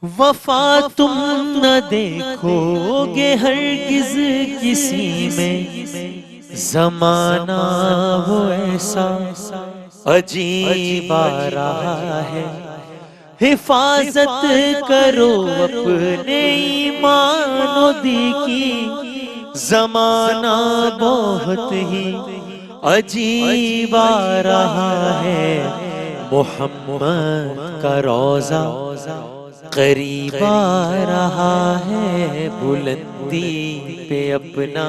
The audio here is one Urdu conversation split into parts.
وفا تم نہ دیکھو گے ہرگز کسی میں، زمانہ وہ ایسا عجیب آ رہا ہے، حفاظت کرو اپنے ایمان و دی کی، زمانہ بہت ہی عجیب آ رہا ہے، محمد کا روضہ قریب آ رہا ہے، بلندی پہ اپنا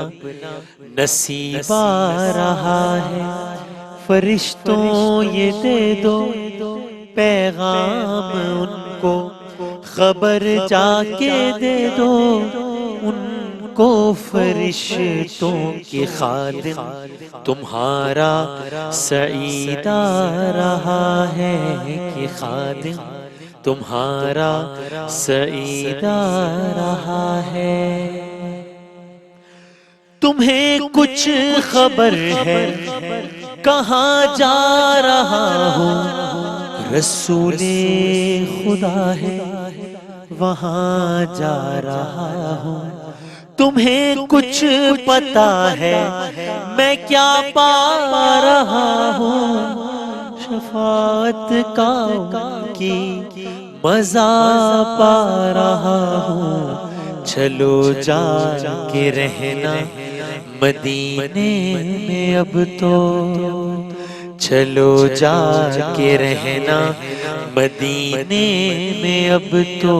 نصیب آ رہا ہے، فرشتوں یہ دے دو پیغام ان کو، خبر جا کے دے دو ان کو، فرشتوں کے خادم تمہارا سعید آ رہا ہے، کہ خادم تمہارا سعید آ رہا ہے۔ تمہیں کچھ خبر ہے کہاں جا رہا ہوں، رسول خدا ہے وہاں جا رہا ہوں، تمہیں کچھ پتا ہے میں کیا پا رہا ہوں، شفاعت کا کی مزہ پا رہا ہوں، چلو جا کے رہنا مدینے میں اب تو، چلو جا کے رہنا مدینے میں اب تو،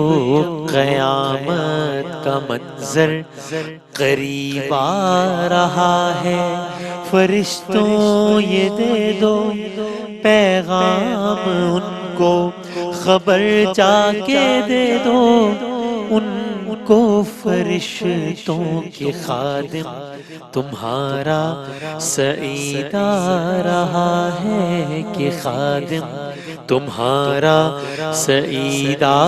قیامت کا منظر قریب آ رہا ہے، فرشتوں یہ دے دو پیغام ان کو، خبر جا کے دے دو ان کو، فرشتوں کے خادم تمہارا سعید آ رہا ہے، کہ خادم تمہارا سعید آ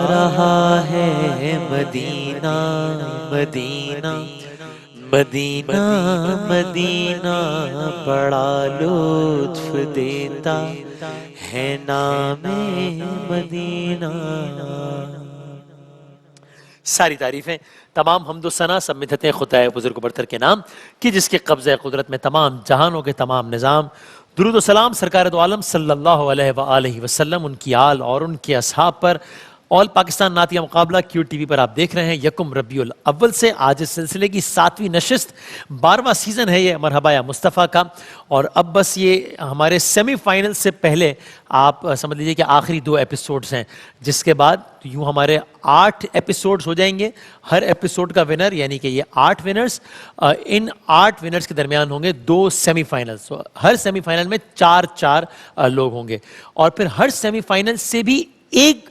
رہا ہے، مدینہ مدینہ مدینہ مدینہ بڑا لطف دیتا ہے نام مدینہ۔ ساری تعریفیں، تمام حمد و ثنا سب مدحتیں خدائے بزرگ برتر کے نام کہ جس کے قبضہ قدرت میں تمام جہانوں کے تمام نظام۔ درود و سلام سرکار دو عالم صلی اللہ علیہ وآلہ وسلم، ان کی آل اور ان کے اصحاب پر۔ آل پاکستان نعتیہ مقابلہ کیو ٹی وی پر آپ دیکھ رہے ہیں، یکم ربیع الاول سے آج اس سلسلے کی 7ویں نشست، 12واں سیزن ہے یہ مرحبا یا مصطفیٰ کا، اور اب بس یہ ہمارے سیمی فائنل سے پہلے آپ سمجھ لیجئے کہ آخری 2 ایپیسوڈز ہیں، جس کے بعد یوں ہمارے 8 ایپیسوڈز ہو جائیں گے، ہر ایپیسوڈ کا ونر یعنی کہ یہ 8 ونرز، ان 8 ونرز کے درمیان ہوں گے 2 سیمی فائنلز، ہر سیمی فائنل میں 4 لوگ ہوں گے، اور پھر ہر سیمی فائنل سے بھی ایک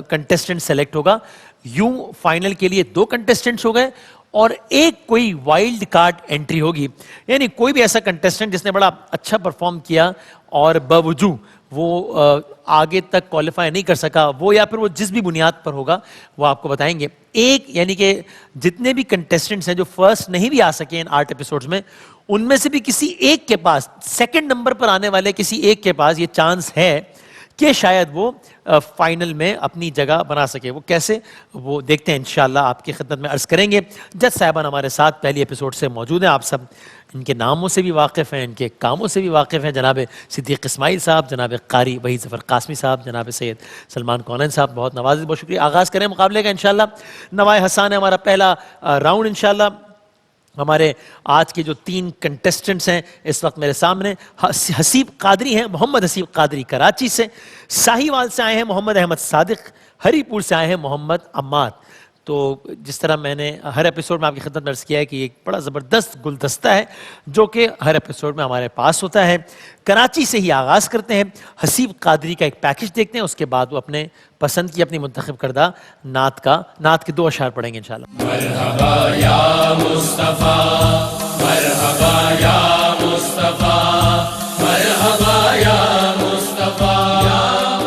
کنٹیسٹنٹ سیلیکٹ ہوگا، یوں فائنل کے لیے 2 کنٹیسٹنٹس ہو گئے، اور ایک کوئی وائلڈ کارڈ انٹری ہوگی، یعنی کوئی بھی ایسا کنٹیسٹنٹ جس نے بڑا اچھا پرفارم کیا اور باوجود وہ آگے تک کوالیفائی نہیں کر سکا، وہ یا پھر وہ جس بھی بنیاد پر ہوگا وہ آپ کو بتائیں گے۔ ایک یعنی کہ جتنے بھی کنٹیسٹنٹس ہیں جو فرسٹ نہیں بھی آ سکے ان 8 ایپیسوڈز میں، ان میں سے بھی کسی ایک کے پاس، سیکنڈ نمبر پر آنے والے کسی ایک کے پاس یہ چانس ہے کہ شاید وہ فائنل میں اپنی جگہ بنا سکے۔ وہ کیسے، وہ دیکھتے ہیں انشاءاللہ، آپ کی خدمت میں عرض کریں گے۔ جج صاحبان ہمارے ساتھ پہلی ایپیسوڈ سے موجود ہیں، آپ سب ان کے ناموں سے بھی واقف ہیں، ان کے کاموں سے بھی واقف ہیں، جناب صدیق اسماعیل صاحب، جناب قاری وحید ظفر قاسمی صاحب، جناب سید سلمان کونین صاحب، بہت نوازش، بہت شکریہ۔ آغاز کریں مقابلے کا انشاءاللہ۔ نوائے حسان ہے ہمارا پہلا راؤنڈ انشاءاللہ۔ ہمارے آج کے جو 3 کنٹیسٹنٹس ہیں اس وقت میرے سامنے، حسیب قادری ہیں، محمد حسیب قادری کراچی سے، ساہیوال سے آئے ہیں محمد احمد صادق، ہری پور سے آئے ہیں محمد عماد۔ تو جس طرح میں نے ہر ایپیسوڈ میں آپ کی خدمت میں عرض کیا ہے کہ ایک بڑا زبردست گلدستہ ہے جو کہ ہر ایپیسوڈ میں ہمارے پاس ہوتا ہے۔ کراچی سے ہی آغاز کرتے ہیں، حسیب قادری کا ایک پیکج دیکھتے ہیں، اس کے بعد وہ اپنے پسند کی اپنی منتخب کردہ نعت کے 2 اشعار پڑھیں گے انشاءاللہ۔ مرحبا یا مصطفیٰ، مرحبا یا مصطفیٰ، مرحبا یا مصطفیٰ۔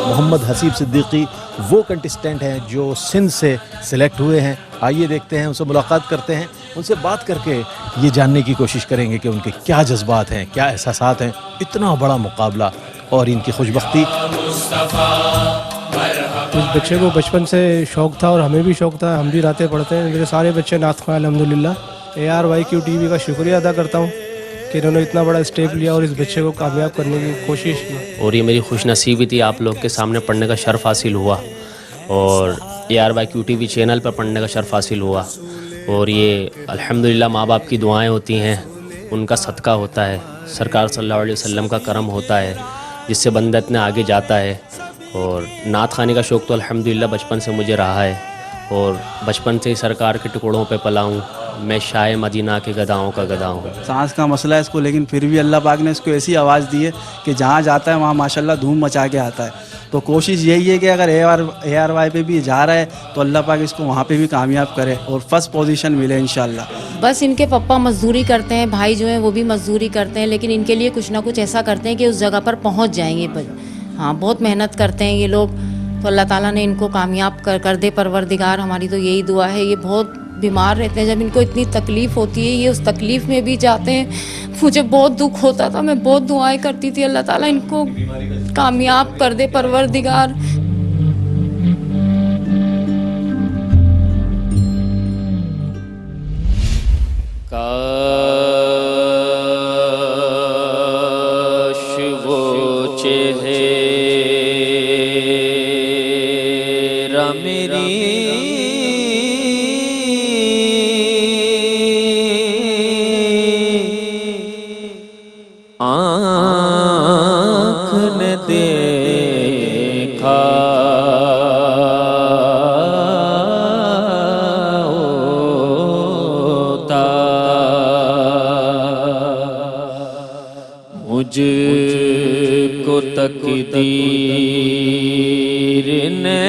محمد حسیب صدیقی وہ کنٹسٹنٹ ہیں جو سندھ سے سلیکٹ ہوئے ہیں، آئیے دیکھتے ہیں، ان سے ملاقات کرتے ہیں، ان سے بات کر کے یہ جاننے کی کوشش کریں گے کہ ان کے کیا جذبات ہیں، کیا احساسات ہیں، اتنا بڑا مقابلہ اور ان کی خوش بختی۔ مصطفیٰ مرحبا اس بچے کو بچپن سے شوق تھا اور ہمیں بھی شوق تھا, ہم بھی راتیں پڑھتے ہیں. میرے سارے بچے نعت خواں الحمدللہ. ARYQ TV کا شکریہ ادا کرتا ہوں کہ انہوں نے اتنا بڑا اسٹیپ لیا اور اس بچے کو کامیاب کرنے کی کوشش کی. اور یہ میری خوش نصیبی تھی, آپ لوگ کے سامنے پڑھنے کا شرف حاصل ہوا اور ARYQ TV چینل پر پڑھنے کا شرف حاصل ہوا. اور یہ الحمدللہ ماں باپ کی دعائیں ہوتی ہیں, ان کا صدقہ ہوتا ہے, سرکار صلی اللہ علیہ وسلم کا کرم ہوتا ہے جس سے بندہ اتنے آگے جاتا ہے. اور نعت خوانی کا شوق تو الحمدللہ بچپن سے مجھے رہا ہے اور بچپن سے ہی سرکار کے ٹکڑوں پہ پلا ہوں. میں شاہ مدینہ کے گداؤں کا گدا ہوں. سانس کا مسئلہ ہے اس کو, لیکن پھر بھی اللہ پاک نے اس کو ایسی آواز دی ہے کہ جہاں جاتا ہے وہاں ماشاءاللہ دھوم مچا کے آتا ہے. تو کوشش یہی ہے کہ اگر ARY پہ بھی جا رہا ہے تو اللہ پاک اس کو وہاں پہ بھی کامیاب کرے اور فرسٹ پوزیشن ملے انشاءاللہ. بس ان کے پپا مزدوری کرتے ہیں, بھائی جو ہیں وہ بھی مزدوری کرتے ہیں, لیکن ان کے لیے کچھ نہ کچھ ایسا کرتے ہیں کہ اس جگہ پر پہنچ جائیں گے. ہاں بہت محنت کرتے ہیں یہ لوگ, تو اللہ تعالیٰ نے ان کو کامیاب کر دے پروردگار. ہماری تو یہی دعا ہے. یہ بہت بیمار رہتے ہیں, جب ان کو اتنی تکلیف ہوتی ہے یہ اس تکلیف میں بھی جاتے ہیں. مجھے بہت دکھ ہوتا تھا, میں بہت دعائیں کرتی تھی اللہ تعالیٰ ان کو کامیاب کر دے پروردگار. کاش وہ چہرہ میری آنکھ نے دیکھا ہوتا, مجھ کو تقدیر نے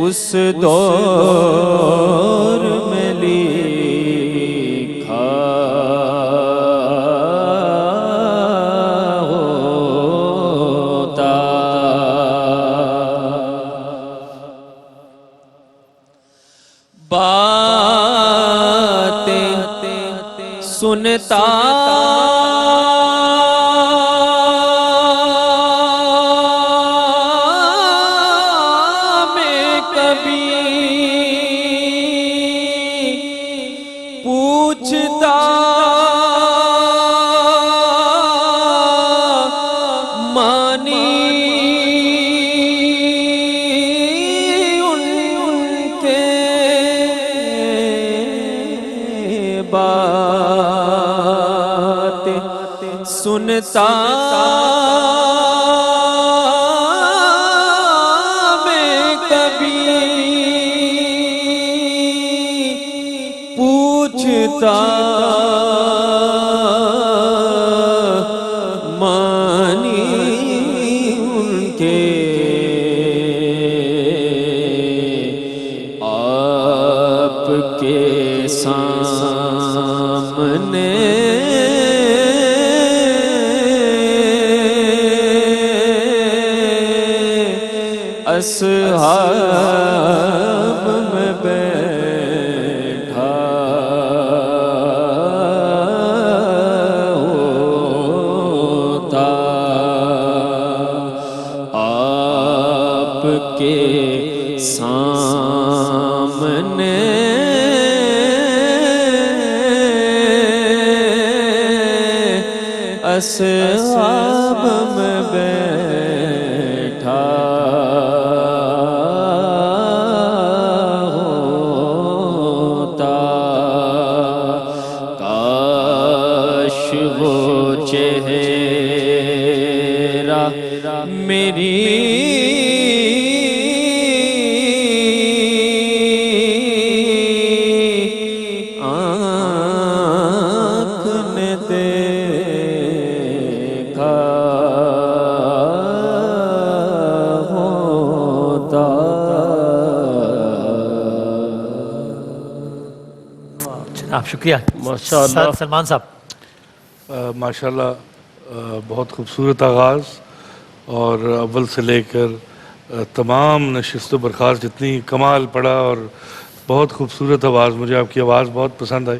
اس دور میں لکھا ہوتا. باتیں سنتا میں کبھی پوچھتا مانی ان کے بات سنتا میں کبھی پوچھتا مانی ان کے آپ کے سامنے اصحاب میں بیٹھا ہوتا, آپ کے سامنے اصحاب میں بیٹھا ہوتا. کاش وہ چہرہ میری آنکھ نے دیکھا ہوتا. جناب شکریہ. ماشاءاللہ. سلمان صاحب. ماشاءاللہ بہت خوبصورت آغاز, اور اول سے لے کر تمام نشست و برخاست جتنی کمال پڑا, اور بہت خوبصورت آواز. مجھے آپ کی آواز بہت پسند آئی,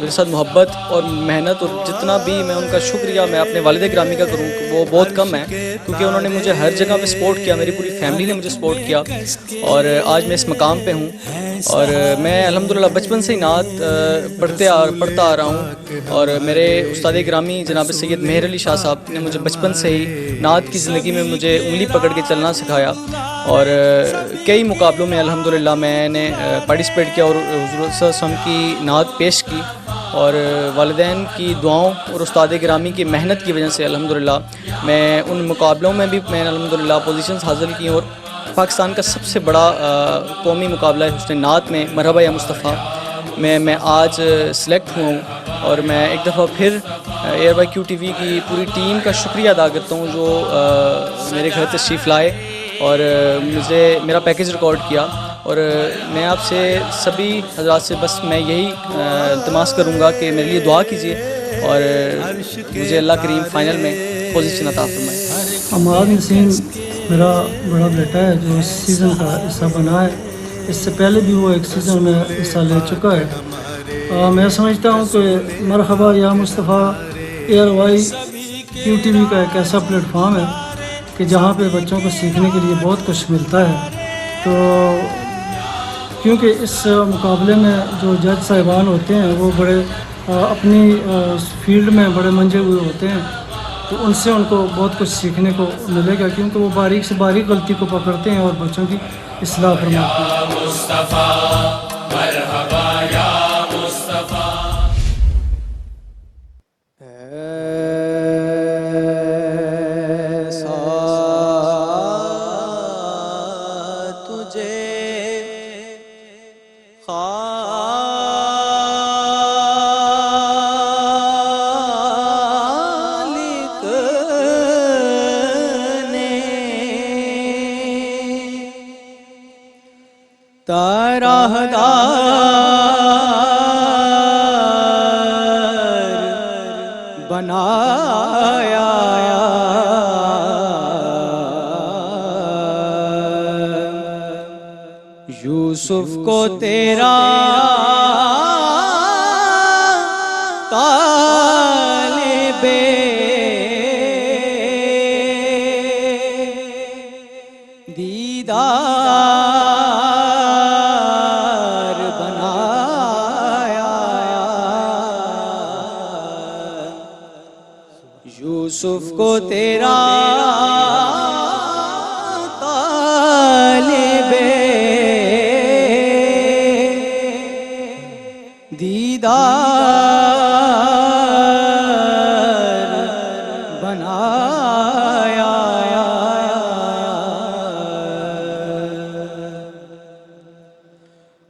میرے ساتھ محبت اور محنت اور جتنا بھی میں ان کا شکریہ میں اپنے والد گرامی کا کروں وہ بہت کم ہے، کیونکہ انہوں نے مجھے ہر جگہ پہ سپورٹ کیا، میری پوری فیملی نے مجھے سپورٹ کیا اور آج میں اس مقام پہ ہوں. اور میں الحمدللہ بچپن سے ہی نعت پڑھتا آ رہا ہوں، اور میرے استاد گرامی جناب سید مہر علی شاہ صاحب نے مجھے بچپن سے ہی نعت کی زندگی میں مجھے انگلی پکڑ کے چلنا سکھایا، اور کئی مقابلوں میں الحمدللہ میں نے پارٹیسپیٹ کیا اور حضور صلی اللہ علیہ وسلم کی نعت پیش کی، اور والدین کی دعاؤں اور استاد گرامی کی محنت کی وجہ سے الحمدللہ میں ان مقابلوں میں بھی میں نے الحمدللہ پوزیشنز حاصل کی، اور پاکستان کا سب سے بڑا قومی مقابلہ ہے حسن نعت میں مرحبا یا مصطفیٰ میں آج سلیکٹ ہوا ہوں. اور میں ایک دفعہ پھر ایئر وائی کیو ٹی وی کی پوری ٹیم کا شکریہ ادا کرتا ہوں جو میرے گھر تشریف لائے اور مجھے میرا پیکیج ریکارڈ کیا. اور میں آپ سے سبھی حضرات سے بس میں یہی التماس کروں گا کہ میرے لیے دعا کیجیے اور مجھے اللہ کریم فائنل میں پوزیشن عطا فرمائے. عماد نسیم میرا بڑا بیٹا ہے جو اس سیزن کا حصہ بنا ہے، اس سے پہلے بھی وہ ایک سیزن میں حصہ لے چکا ہے. میں سمجھتا ہوں کہ مرحبا یا مصطفیٰ ایئر وائی کیو ٹی وی کا ایک ایسا پلیٹ فارم ہے کہ جہاں پہ بچوں کو سیکھنے کے لیے بہت کچھ ملتا ہے. تو کیونکہ اس مقابلے میں جو جج صاحبان ہوتے ہیں وہ بڑے اپنی فیلڈ میں بڑے منجے ہوئے ہوتے ہیں، تو ان سے ان کو بہت کچھ سیکھنے کو ملے گا، کیونکہ وہ باریک سے باریک غلطی کو پکڑتے ہیں اور بچوں کی اصلاح فرماتے ہیں. بنایا یوسف کو تیرا طالب دیدار بنایا یوسف کو تیرا طالب دیدار بنایا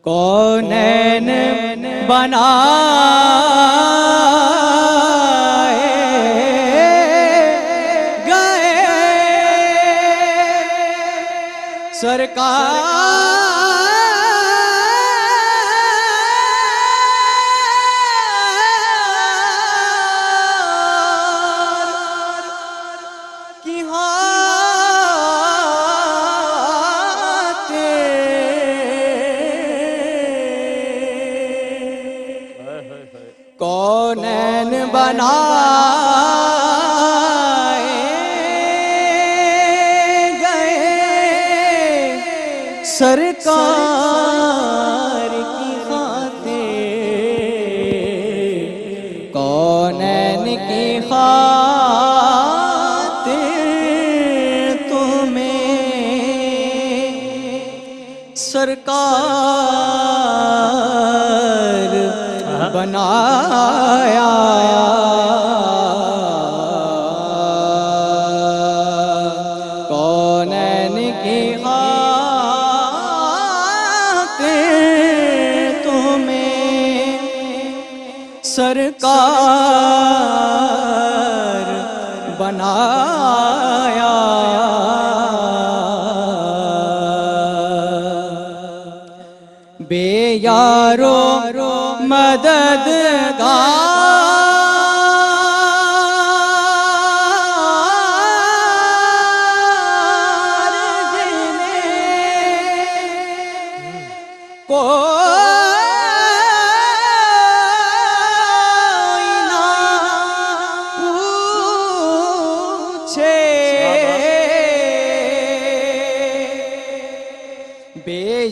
کونین بنائے گئے سرکار کی کونین بنائے گئے سرکار کی خاطر کونین کی خاطر تمہیں سرکار بنایا کونین کی خاطر تمہیں سرکار بنایا بے یارو مددگار جنہیں کو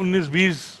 19-20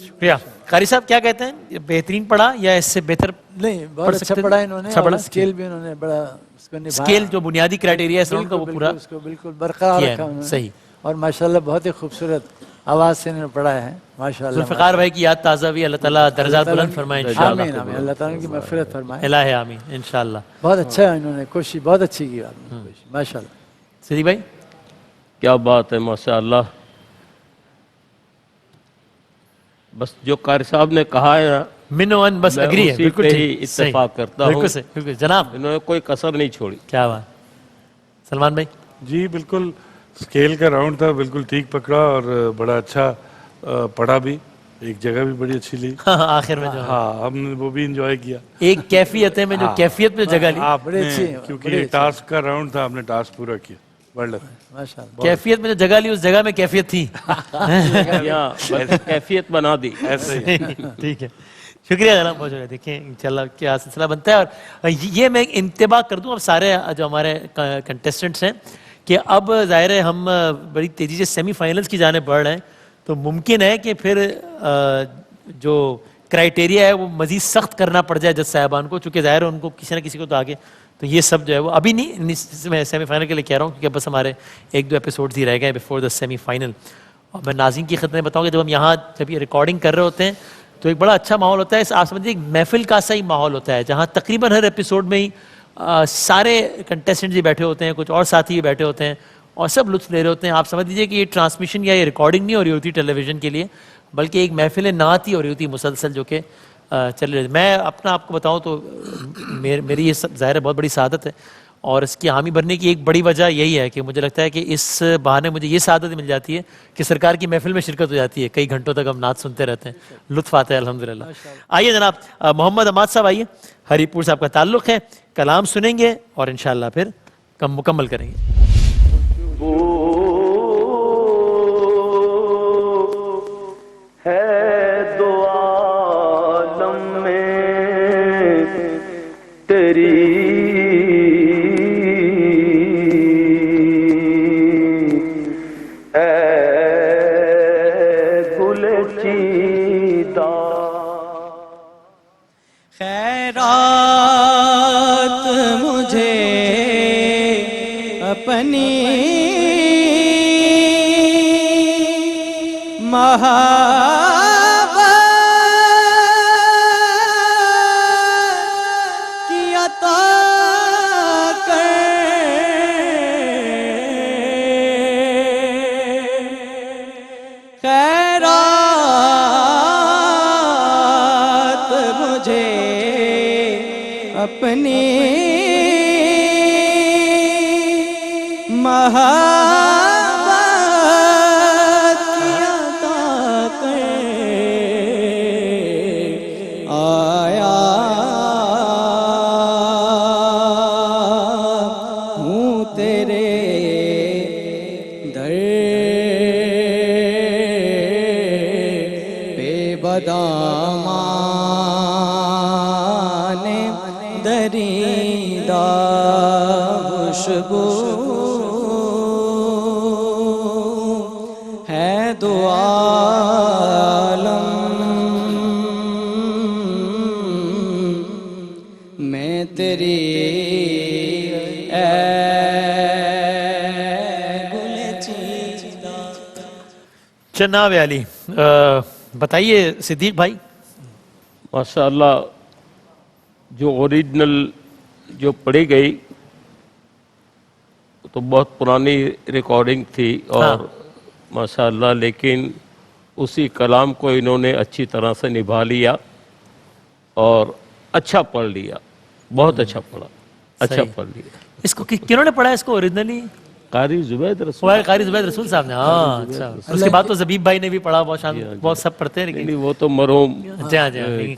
شکریہ. قاری صاحب کیا کہتے ہیں, یہ بہترین پڑھا یا اس سے بہتر؟ نہیں, بہت اچھا پڑھا انہوں نے, اور اسکیل بھی انہوں نے بڑا اس کو نبھایا. اسکیل جو بنیادی کرائٹیریا ہے ساؤنڈ کا وہ پورا اس کو بالکل برقرار رکھا انہوں نے. صحیح. اور ماشاءاللہ بہت ہی خوبصورت آواز سے انہوں نے پڑھا ہے ماشاءاللہ. ذوالفقار بھائی کی یاد تازہ ہوئی, اللہ تعالیٰ درجات بلند فرمائے انشاءاللہ. آمین آمین, اللہ تعالیٰ کی مغفرت فرمائے. الہ آمین انشاءاللہ. بہت اچھا انہوں نے کوشش بہت اچھی کی ماشاءاللہ. صدیق بھائی کیا بات ہے ماشاءاللہ. بس جو قاری صاحب نے کہا ہے منوان بس اگری ہے, اسی بالکل پہ ٹھیک, ہی اتفاق کرتا ہوں. بالکل صحیح, بالکل جناب, انہوں نے کوئی کسر نہیں چھوڑی. کیا بات. سلمان بھائی جی بالکل اسکیل کا راؤنڈ تھا, بالکل ٹھیک پکڑا اور بڑا اچھا پڑھا بھی, ایک جگہ بھی بڑی اچھی لی. آخر میں جو ہاں ہم نے وہ بھی انجوائے کیا. ایک کیفیت میں جو کیفیت میں جگہ لی, آپ نے کیونکہ یہ ٹاسک کا راؤنڈ تھا, ہم نے ٹاسک پورا کیا. کیفیت میں جو جگہ لی اس جگہ میں کیفیت تھی, کیفیت بنا دی ایسے ہی. ٹھیک ہے, شکریہ جناب, بہت شکریہ. دیکھیں انشاءاللہ کیا سلسلہ بنتا ہے. اور یہ میں انتباہ کر دوں اب سارے جو ہمارے کنٹیسٹنٹس ہیں کہ اب ظاہر ہے ہم بڑی تیزی سے سیمی فائنلز کی جانب بڑھ رہے ہیں, تو ممکن ہے کہ پھر جو کرائٹیریا ہے وہ مزید سخت کرنا پڑ جائے جج صاحبان کو, چونکہ ظاہر ہے ان کو کسی نہ کسی کو تو آگے, تو یہ سب جو ہے وہ ابھی نہیں, میں سیمی فائنل کے لیے کہہ رہا ہوں کیونکہ بس ہمارے 1-2 ایپیسوڈز ہی رہ گئے بیفور دا سیمی فائنل. اور میں ناظرین کی خدمت میں بتاؤں کہ جب ہم یہاں جب یہ ریکارڈنگ کر رہے ہوتے ہیں تو ایک بڑا اچھا ماحول ہوتا ہے, آپ سمجھیے ایک محفل کا سا ہی ماحول ہوتا ہے جہاں تقریباً ہر ایپیسوڈ میں ہی سارے کنٹیسٹنٹس ہی بیٹھے ہوتے ہیں, کچھ اور ساتھی بھی بیٹھے ہوتے ہیں اور سب لطف لے رہے ہوتے ہیں. آپ سمجھ لیجیے کہ یہ ٹرانسمیشن یا یہ ریکارڈنگ نہیں ہو رہی ہوتی ٹیلی ویژن کے لیے, بلکہ ایک محفل نعت ہی ہو رہی ہوتی مسلسل جو کہ چل رہی. میں اپنا آپ کو بتاؤں تو میری یہ ظاہر ہے بہت بڑی سعادت ہے, اور اس کی حامی بننے کی ایک بڑی وجہ یہی ہے کہ مجھے لگتا ہے کہ اس بہانے مجھے یہ سعادت مل جاتی ہے کہ سرکار کی محفل میں شرکت ہو جاتی ہے, کئی گھنٹوں تک ہم نعت سنتے رہتے ہیں, لطف آتا ہے الحمدللہ. آئیے جناب محمد عماد صاحب آئیے, ہری پور صاحب کا تعلق ہے, کلام سنیں گے اور انشاءاللہ پھر مکمل کریں گے. ہے دو عالم میں تیری اے گل چیتا خیرات مجھے اپنی محبت کی عطا کر, خیرات مجھے اپنی ہے دو عالم میں تیری اے گل چیتا. جناب علی بتائیے صدیق بھائی. ماشاءاللہ جو اوریجنل جو پڑھی گئی تو بہت پرانی ریکارڈنگ تھی اور ماشاءاللہ, لیکن اسی کلام کو انہوں نے اچھی طرح سے نبھا لیا اور اچھا پڑھ لیا, بہت اچھا پڑھا, اچھا پڑھ لیا. اس کو کنہوں نے پڑھا اس کو اوریجنلی؟ قاری زبید رسول, قاری زبید رسول صاحب نے. ہاں اچھا, اس کے بعد تو زبیب بھائی نے بھی پڑھا, بہت سب پڑھتے ہیں, لیکن وہ تو مرحوم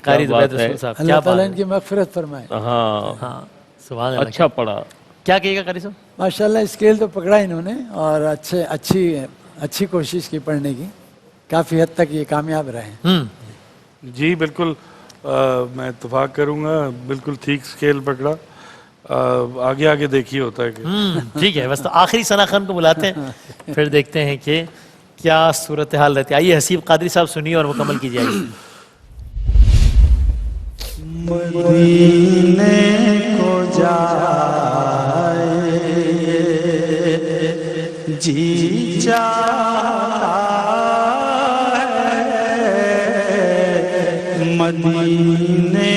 قاری زبید رسول صاحب, اللہ تعالیٰ ان کی مغفرت فرمائے. ہاں سبحان اللہ, اچھا پڑھا. کیا کہے گا قاری صاحب؟ ماشاءاللہ اسکیل تو پکڑا انہوں نے اور اچھی کوشش کی پڑھنے کی, کافی حد تک یہ کامیاب رہے. جی بالکل میں اتفاق کروں گا, بالکل ٹھیک اسکیل پکڑا, آگے آگے دیکھیے ہوتا ہے کہ ٹھیک ہے. بس تو آخری ثنا خان کو بلاتے ہیں, پھر دیکھتے ہیں کہ کیا صورتحال رہتی ہے. آئیے حسیب قادری صاحب سنیے اور مکمل کیجیے. مدینے کو جائے جی چاہتا ہے مدینے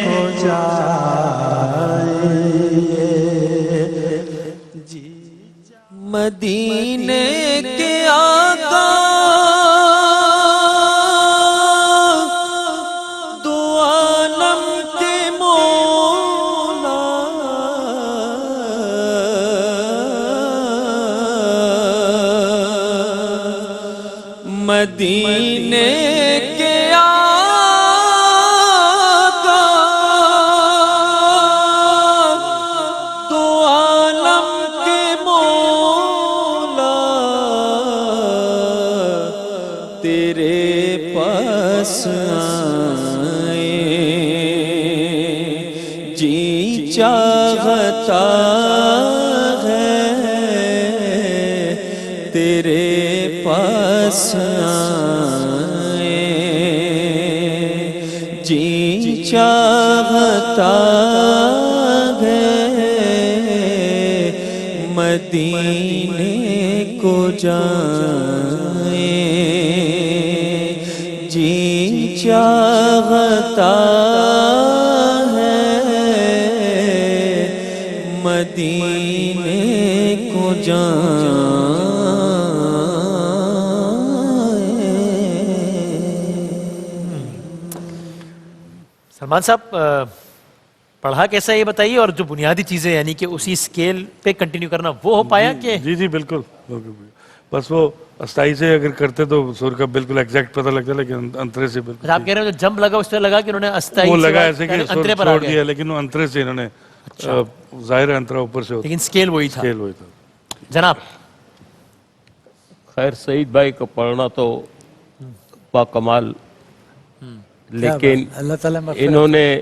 کو جائے جی مدینے کے آقا مدینے کے آقا دو عالم کے مولا تیرے پاس آئے جی چاہتا ہے تیرے پاس جی چاہتا ہے مدینے کو جائے جی چاہتا ہے مدینے کو جائے. سلمان صاحب پڑھا کیسا یہ بتائیے, اور جو بنیادی چیزیں یعنی کہ اسی اسکیل پہ کنٹینیو کرنا وہ ہو پایا کہ؟ جی بالکل, بس وہ استائی سے اگر کرتے تو سر کا بالکل ایگزیکٹ پتہ لگتا, لیکن انترے سے بالکل. آپ کہہ رہے ہیں جو جمپ لگا اس طرح لگا کہ انہوں نے استائی وہ لگا ایسے کہ سر چھوڑ دیا, لیکن وہ انترے سے انہوں نے ظاہر انترا اوپر سے ہوتا, لیکن اسکیل وہی تھا. جناب خیر سعید بھائی کو پڑھنا تو باکمال, لیکن انہوں نے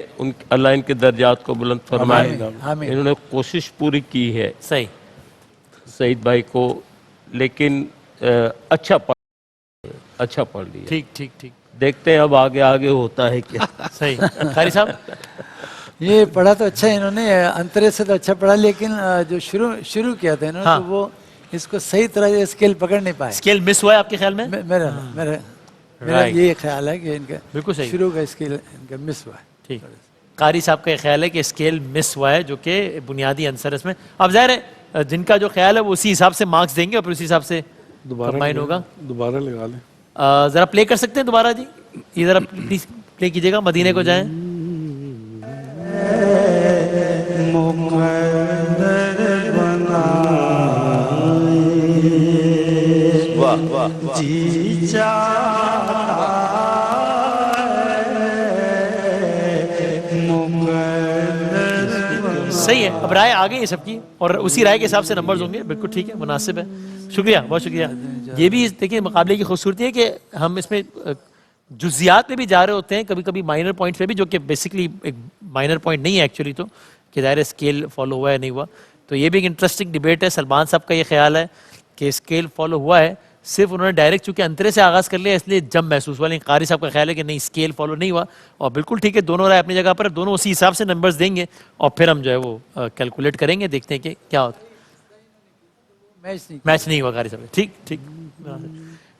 اللہ ان کے درجات کو بلند فرمائے, انہوں نے کوشش پوری کی ہے صحیح سعید بھائی کو, لیکن اچھا پڑھ لیا. ٹھیک ٹھیک ٹھیک, دیکھتے ہیں اب آگے ہوتا ہے کیا. صحیح. قاری صاحب یہ پڑھا تو اچھا ہے انہوں نے, انترے سے تو اچھا پڑھا, لیکن جو شروع کیا تھا انہوں نے تو وہ اس کو صحیح طرح اسکیل پکڑ نہیں پائے. اسکیل مس ہوا ہے آپ کے خیال میں؟ میرا یہ خیال ہے کہ ان کا بالکل صحیح شروع کا اسکیل ان کا مس ہوا ہے. ٹھیک. قاری صاحب کا یہ خیال ہے کہ اسکیل مس ہوا ہے, جو کہ بنیادی عنصر اس میں. اب ظاہر ہے جن کا جو خیال ہے وہ اسی حساب سے مارکس دیں گے اور پھر اسی حساب سے کمبائن ہوگا. دوبارہ لگا لیں, ذرا پلے کر سکتے ہیں دوبارہ جی, یہ ذرا پلیز پلے کیجیے گا. مدینے کو جائیں. جی چاہتا صحیح ہے. اب رائے آ گئی ہے سب کی, اور اسی رائے کے حساب سے نمبرز ہوں گے. بالکل ٹھیک ہے, مناسب ہے. شکریہ, بہت شکریہ. یہ بھی دیکھیں مقابلے کی خوبصورتی ہے کہ ہم اس میں جزیات میں بھی جا رہے ہوتے ہیں, کبھی کبھی مائنر پوائنٹس پہ بھی, جو کہ بیسکلی ایک مائنر پوائنٹ نہیں ہے ایکچولی, تو کہ ظاہر اسکیل فالو ہوا ہے نہیں ہوا. تو یہ بھی ایک انٹرسٹنگ ڈیبیٹ ہے. سلمان صاحب کا یہ خیال ہے کہ اسکیل فالو ہوا ہے, صرف انہوں نے ڈائریکٹ چونکہ انترے سے آغاز کر لیا اس لیے جم محسوس ہوا. لیکن قاری صاحب کا خیال ہے کہ نہیں, اسکیل فالو نہیں ہوا. اور بالکل ٹھیک ہے, دونوں رائے اپنی جگہ پر, دونوں اسی حساب سے نمبرز دیں گے اور پھر ہم جو ہے وہ کیلکولیٹ کریں گے, دیکھتے ہیں کہ کیا ہوتا ہے. میچ نہیں ہوا قاری صاحب. ٹھیک ٹھیک,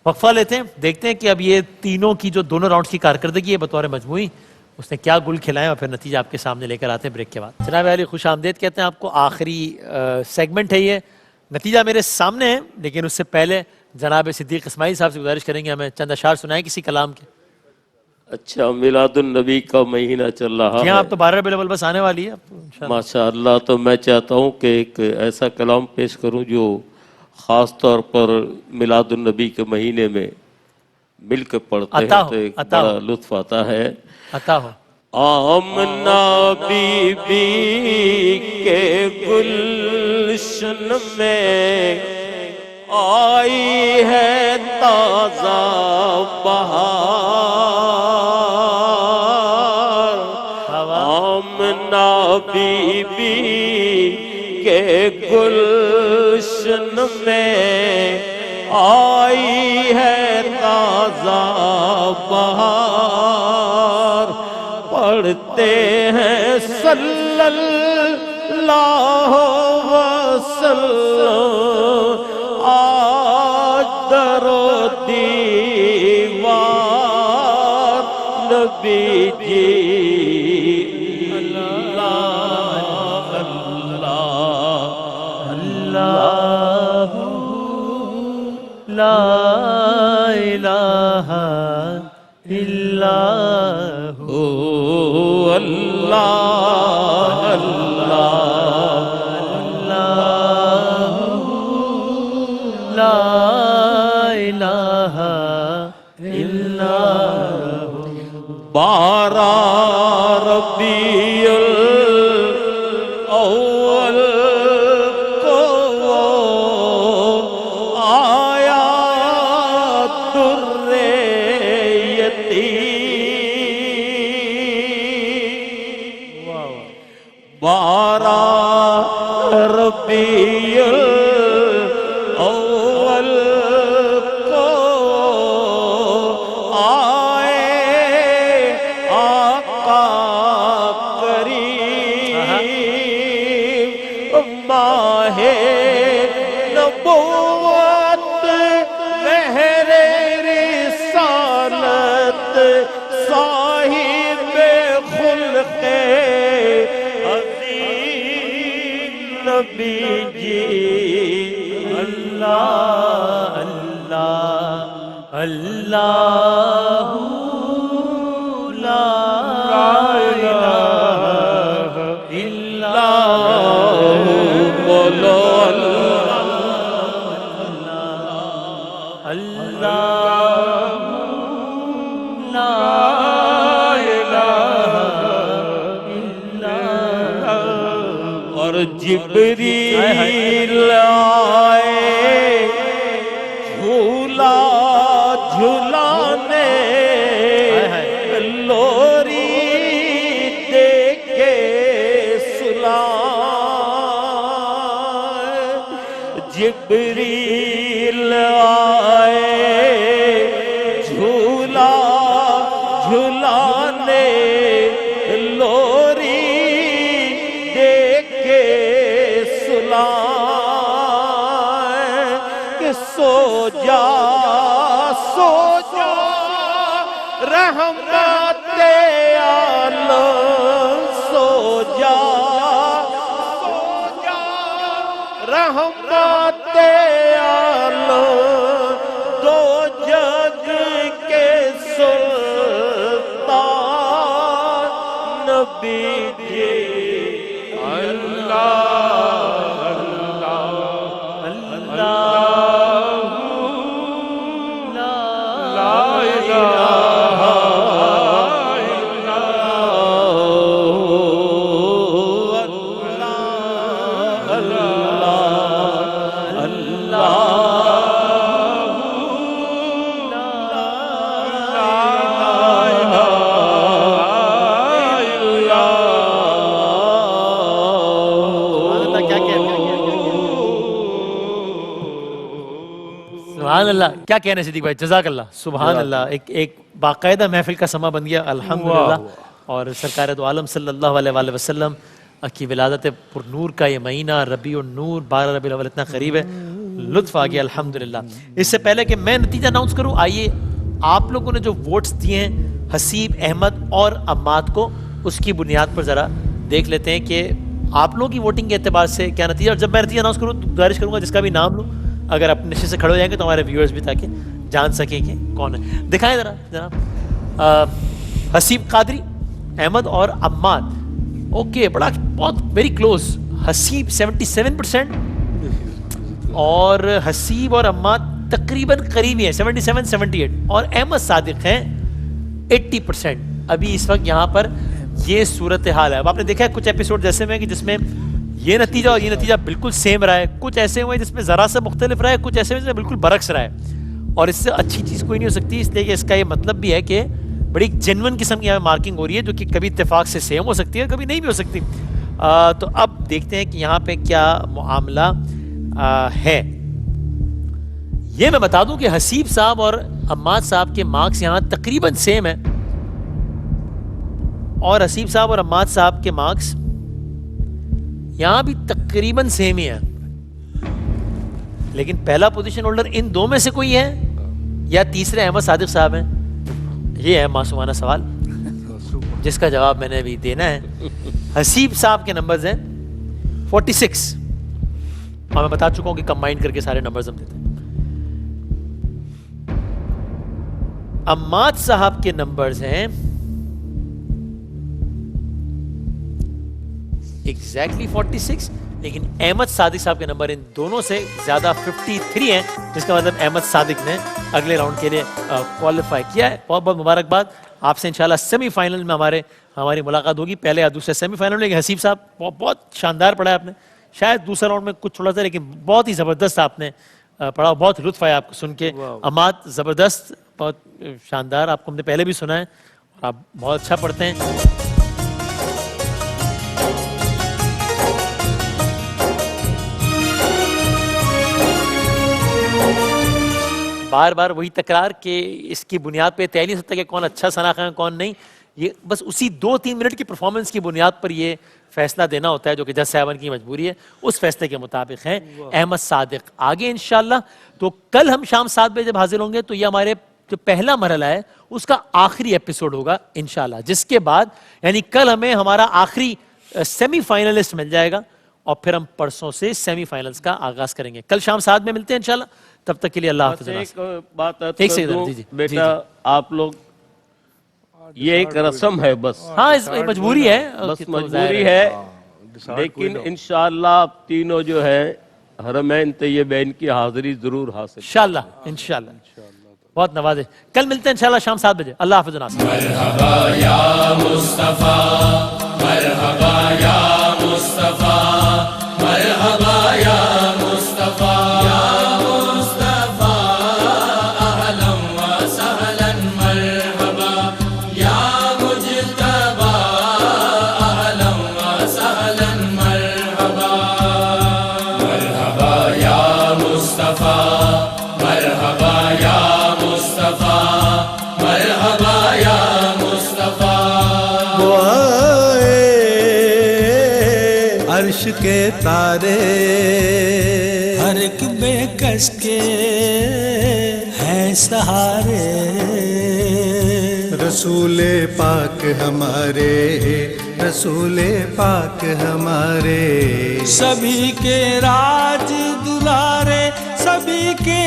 وقفہ لیتے ہیں, دیکھتے ہیں کہ اب یہ تینوں کی جو دونوں راؤنڈز کی کارکردگی ہے بطور مجموعی, اس نے کیا گل کھلائے, اور پھر نتیجہ آپ کے سامنے لے کر آتے ہیں بریک کے بعد. جناب علی خوش آمدید کہتے ہیں آپ کو. آخری سیگمنٹ ہے یہ, نتیجہ میرے سامنے ہے, لیکن اس سے پہلے جناب صدیق اسماعیل صاحب سے گزارش کریں گے ہمیں چند اشعار سنائیں کسی کلام کے. اچھا, میلاد النبی کا مہینہ چل رہا ہے. جی ہاں, آپ تو 12 ربیع الاول بس آنے والی ہے. ماشاءاللہ, تو میں چاہتا ہوں کہ ایک ایسا کلام پیش کروں جو خاص طور پر میلاد النبی کے مہینے میں مل کے پڑھتے ہیں تو ایک بڑا لطف آتا ہے. عطا ہو. آمنہ بی بی کے گلشن میں آئی ہے تازہ بہار. آمنہ بی بی کے گلشن میں آئی تازہ بہار پڑھتے ہیں صلی اللہ وسلم آج در و دیوار نبی جی لا الہ الا ہو اللہ اللہ لا الہ الا ہو 12 ربیع الاول کو آیا در یتیم 12 ربیع الاول کو آئے آقا کریم ماہ نبوت مہر رسالت صاحب خلق عظیم نبی جی اللہ اللہ اللہ لا الہ الا بولو اللہ لا الہ الا اور جبریل آئے جھولا جھلانے لوری دے کے سلائے جبریل آئے جھولا جھلانے لوری دے کے سلائے کہ سو جا رحمت عالم سو جا رحمت عالم دو جگ کے سلطان نبی جی اللہ اللہ سبحان اللہ. کیا کہنے صدیق بھائی, جزاک اللہ. سبحان اللہ. ایک باقاعدہ محفل کا سما بن گیا الحمدللہ. اور سرکار دو عالم صلی اللہ علیہ وآلہ وسلم کی ولادت پر نور کا یہ مہینہ ربیع النور 12 ربیع الاول اتنا قریب ہے, لطف آ گیا الحمدللہ. اس سے پہلے کہ میں نتیجہ اناؤنس کروں, آئیے آپ لوگوں نے جو ووٹس دیے ہیں حسیب, احمد اور عماد کو, اس کی بنیاد پر ذرا دیکھ لیتے ہیں کہ آپ لوگوں کی ووٹنگ کے اعتبار سے کیا نتیجہ. اور جب میں نتیجہ اناؤنس کروں تو گزارش کروں گا جس کا بھی نام لوں, اگر اپنے نشے سے کھڑے ہو جائیں گے تو ہمارے ویورز بھی تاکہ جان سکیں کہ کون ہے. دکھائیں ذرا جناب. حسیب قادری, احمد اور عماد. اوکے, بڑا بہت ویری کلوز. حسیب 77% اور حسیب اور عماد تقریباً قریبی ہیں 77-78, اور احمد صادق ہیں 80%. ابھی اس وقت یہاں پر یہ صورتحال ہے. اب آپ نے دیکھا ہے کچھ ایپیسوڈ جیسے میں کہ جس میں یہ نتیجہ اور یہ نتیجہ بالکل سیم رہا ہے, کچھ ایسے ہوئے جس میں ذرا سا مختلف رہا ہے, کچھ ایسے میں بالکل برعکس رہا ہے. اور اس سے اچھی چیز کوئی نہیں ہو سکتی, اس لیے کہ اس کا یہ مطلب بھی ہے کہ بڑی جینون قسم کی یہاں مارکنگ ہو رہی ہے, جو کہ کبھی اتفاق سے سیم ہو سکتی ہے, کبھی نہیں بھی ہو سکتی. تو اب دیکھتے ہیں کہ یہاں پہ کیا معاملہ ہے. یہ میں بتا دوں کہ حسیب صاحب اور عماد صاحب کے مارکس یہاں تقریباً سیم ہیں، اور حسیب صاحب اور عماد صاحب کے مارکس یہاں بھی تقریباً سیم ہی ہیں، لیکن پہلا پوزیشن ہولڈر ان دو میں سے کوئی ہے یا تیسرے احمد صادق صاحب ہیں؟ یہ ہے معصومانہ سوال جس کا جواب میں نے ابھی دینا ہے. حسیب صاحب کے نمبرز ہیں 46، اور میں بتا چکا ہوں کہ کمبائن کر کے سارے نمبرز ہم دیتے ہیں. عماد صاحب کے نمبرز ہیں ایگزیکٹلی 46، لیکن احمد صادق صاحب کے نمبر ان دونوں سے زیادہ 53 ہیں، جس کا مطلب احمد صادق نے اگلے راؤنڈ کے لیے کوالیفائی کیا ہے. بہت بہت مبارکباد. آپ سے انشاءاللہ سیمی فائنل میں ہماری ملاقات ہوگی، پہلے یا دوسرے سیمی فائنل میں. حسیب صاحب بہت شاندار پڑھا ہے آپ نے، شاید دوسرا راؤنڈ میں کچھ تھوڑا سا، لیکن بہت ہی زبردست آپ نے پڑھا، بہت لطف آیا آپ کو سن کے. عماد زبردست، بہت شاندار، آپ کو ہم نے پہلے بھی سنا ہے اور آپ بہت اچھا پڑھتے ہیں. بار بار وہی تکرار کہ اس کی بنیاد پہ طے نہیں سکتا کہ کون اچھا ثنا خواں ہے کون نہیں، یہ بس اسی 2-3 منٹ کی پرفارمنس کی بنیاد پر یہ فیصلہ دینا ہوتا ہے جو کہ جج صاحبان کی مجبوری ہے. اس فیصلے کے مطابق ہیں احمد صادق آگے انشاءاللہ. تو کل ہم شام 7 بجے جب حاضر ہوں گے تو یہ ہمارے جو پہلا مرحلہ ہے اس کا آخری ایپیسوڈ ہوگا انشاءاللہ، جس کے بعد یعنی کل ہمیں ہمارا آخری سیمی فائنلسٹ مل جائے گا، اور پھر ہم پرسوں سے سیمی فائنلز کا آغاز کریں گے. کل شام 7 میں ملتے ہیں انشاءاللہ، تب تک کے لیے اللہ حافظ. ایک بات ایک سیکنڈ بیٹا، آپ لوگ یہ ایک رسم ہے بس، ہاں مجبوری ہے، بس مجبوری ہے، لیکن انشاءاللہ آپ تینوں جو ہے حرمین طیبین کی حاضری ضرور حاصل انشاءاللہ. انشاءاللہ بہت نوازے. کل ملتے ہیں انشاءاللہ شام 7 بجے. اللہ حافظ. مرحبا یا مصطفیٰ، مرحبا یا مصطفیٰ، مرحبا یا مصطفیٰ، یا مصطفیٰ اہلا و سہلا مرحبا، یا مجتبی اہلا و سہلا مرحبا. مرحبا یا مصطفیٰ، مرحبا یا مصطفیٰ، مرحبا یا مصطفیٰ. وہ آئے عرش کے تارے، ہر ایک بے کس کے ہیں سہارے. رسول پاک ہمارے، رسول پاک ہمارے، سبھی کے راج دلارے، سبھی کے